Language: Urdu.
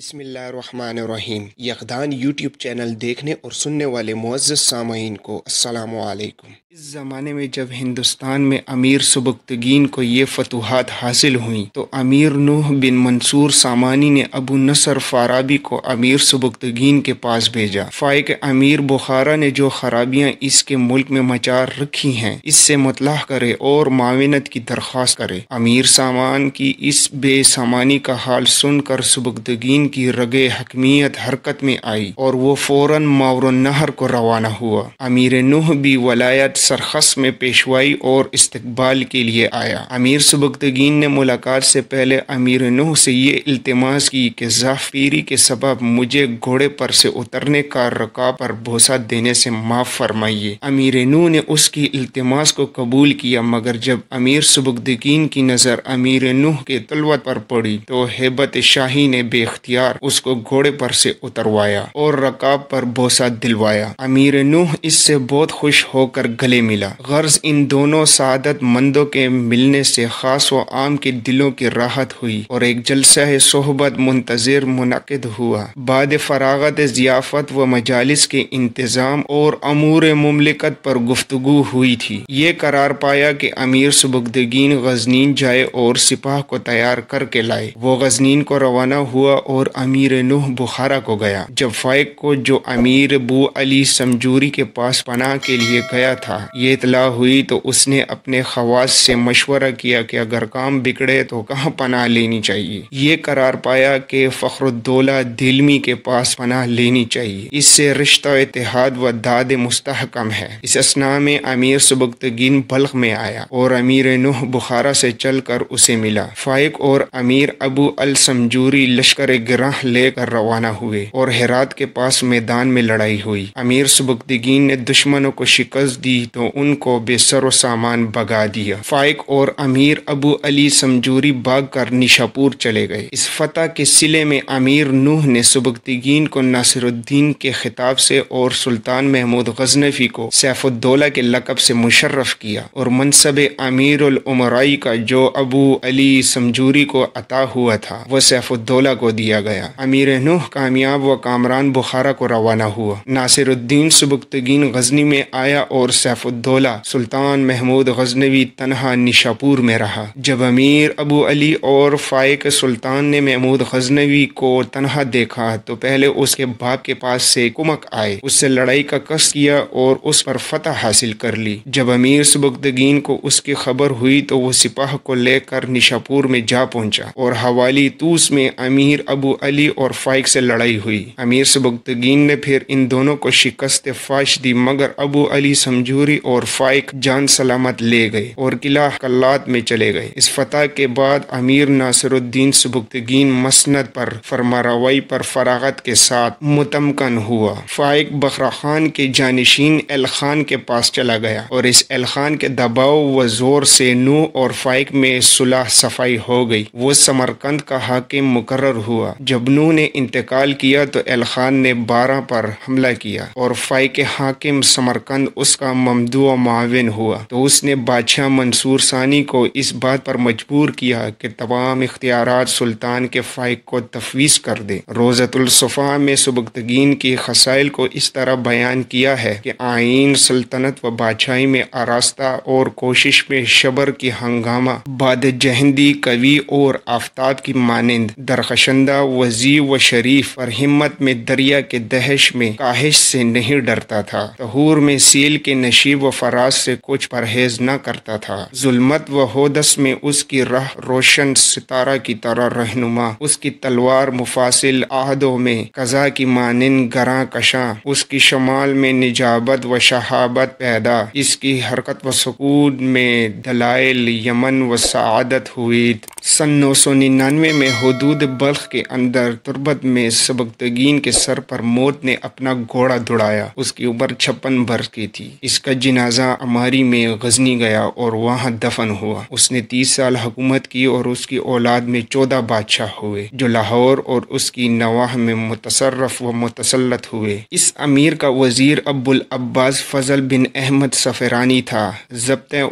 بسم اللہ الرحمن الرحیم۔ یقدان یوٹیوب چینل دیکھنے اور سننے والے معزز سامعین کو السلام علیکم۔ اس زمانے میں جب ہندوستان میں امیر سبکتگین کو یہ فتوحات حاصل ہوئیں تو امیر نوح بن منصور سامانی نے ابو نصر فارابی کو امیر سبکتگین کے پاس بھیجا۔ فائق امیر بخارا نے جو خرابیاں اس کے ملک میں مچا رکھی ہیں اس سے مطلع کرے اور معاونت کی درخواست کرے۔ امیر سامان کی اس بے سامانی کا حال سن کر سبکتگین کی رگے حکمیت حرکت میں آئی اور وہ فوراً ماور النہر کو روانہ ہوا۔ امیر نوح بھی ولایت سرخس میں پیشوائی اور استقبال کے لیے آیا۔ امیر سبکتگین نے ملاقات سے پہلے امیر نوح سے یہ التماس کی کہ ضعف پیری کے سبب مجھے گھوڑے پر سے اترنے کا رکاب پر بوسہ دینے سے معاف فرمائیے۔ امیر نوح نے اس کی التماس کو قبول کیا، مگر جب امیر سبکتگین کی نظر امیر نوح کے طلوت پر پڑی تو ہیبت شاہی نے بے اختیار اس کو گھوڑے پر سے اتروایا اور رکاب پر بوسہ دلوایا۔ امیر نوح اس سے بہت خوش ہو کر گلے ملا۔ غرض ان دونوں سعادت مندوں کے ملنے سے خاص و عام کے دلوں کی راحت ہوئی اور ایک جلسہ صحبت منتظر منعقد ہوا۔ بعد فراغت ضیافت و مجالس کے انتظام اور امور مملکت پر گفتگو ہوئی تھی۔ یہ قرار پایا کہ امیر سبکتگین غزنین جائے اور سپاہ کو تیار کر کے لائے۔ وہ غزنین کو روانہ ہوا اور امیر نوح بخارا کو گیا۔ جب فائق کو جو امیر ابو علی سمجوری کے پاس پناہ کے لیے گیا تھا یہ اطلاع ہوئی تو اس نے اپنے خواص سے مشورہ کیا کہ اگر کام بگڑے تو کہاں پناہ لینی چاہیے۔ یہ قرار پایا کہ فخر الدولہ دیلمی کے پاس پناہ لینی چاہیے، اس سے رشتہ اتحاد و داد مستحکم ہے۔ اس اثناء میں امیر سبکتگین بلخ میں آیا اور امیر نوح بخارا سے چل کر اسے ملا۔ فائق اور امیر ابو السمجوری لشکر گراں لے کر روانہ ہوئے اور ہرات کے پاس میدان میں لڑائی ہوئی۔ امیر سبکتگین نے دشمنوں کو شکست دی تو ان کو بے سر و سامان بھگا دیا۔ فائق اور امیر ابو علی سمجوری بھاگ کر نیشاپور چلے گئے۔ اس فتح کے صلے میں امیر نوح نے سبکتگین کو ناصر الدین کے خطاب سے اور سلطان محمود غزنفی کو سیف الدولہ کے لقب سے مشرف کیا اور منصب امیر الامراء کا جو ابو علی سمجوری کو عطا ہوا تھا وہ سیف الدولہ کو دیا گیا۔ امیر نوح کامیاب و کامران بخارا کو روانہ ہوا۔ ناصر الدین سبکتگین غزنی میں آیا اور سیف الدولہ سلطان محمود غزنوی تنہا نیشاپور میں رہا۔ جب امیر ابو علی اور فائق سلطان نے محمود غزنوی کو تنہا دیکھا تو پہلے اس کے باپ کے پاس سے کمک آئے، اس سے لڑائی کا قصد کیا اور اس پر فتح حاصل کر لی۔ جب امیر سبکتگین کو اس کی خبر ہوئی تو وہ سپاہ کو لے کر نیشاپور میں جا پہنچا اور حوالی توس میں امیر ابو علی اور فائق سے لڑائی ہوئی۔ امیر سبکتگین نے پھر ان دونوں کو شکست فاش دی، مگر ابو علی سمجوری اور فائق جان سلامت لے گئے اور قلعہ کلات میں چلے گئے۔ اس فتح کے بعد امیر ناصر الدین سبکتگین مسند پر فرمانروائی پر فراغت کے ساتھ متمکن ہوا۔ فائق بخرا خان کے جانشین ایل خان کے پاس چلا گیا اور اس ایل خان کے دباؤ و زور سے نوح اور فائق میں صلح صفائی ہو گئی۔ وہ سمرقند کا حاکم مقرر ہوا۔ جب نوح نے انتقال کیا تو ایل خان نے بارہ پر حملہ کیا اور فائق حاکم سمرقند اس کا ممدوح و معاون ہوا تو اس نے بادشاہ منصور ثانی کو اس بات پر مجبور کیا کہ تمام اختیارات سلطان کے فائق کو تفویض کر دے۔ روضۃ الصفا میں سبکتگین کی خصائل کو اس طرح بیان کیا ہے کہ آئین سلطنت و بادشاہی میں آراستہ اور کوشش میں شبر کی ہنگامہ باد جہندی قوی اور آفتاب کی مانند درخشندہ وضیع و شریف پر ہمت میں دریا کے دہش میں کاہش سے نہیں ڈرتا تھا، تہور میں سیل کے نشیب و فراز سے کچھ پرہیز نہ کرتا تھا، ظلمت و حودث میں اس کی راہ روشن ستارہ کی طرح رہنما، اس کی تلوار مفاصل عہدوں میں قضا کی مانند گراں کشاں، اس کی شمال میں نجابت و شہابت پیدا، اس کی حرکت و سکون میں دلائل یمن و سعادت ہوئید۔ سن 999 میں حدود بلخ کے اندر تربت میں سبکتگین کے سر پر موت نے اپنا گھوڑا دوڑایا۔ اس کی عمر 56 برس کی تھی۔ اس کا جنازہ عماری میں غزنی گیا اور وہاں دفن ہوا۔ اس نے 30 سال حکومت کی اور اس کی اولاد میں 14 بادشاہ ہوئے جو لاہور اور اس کی نواح میں متصرف و متسلط ہوئے۔ اس امیر کا وزیر ابو العباس فضل بن احمد صفرانی تھا۔ ضبط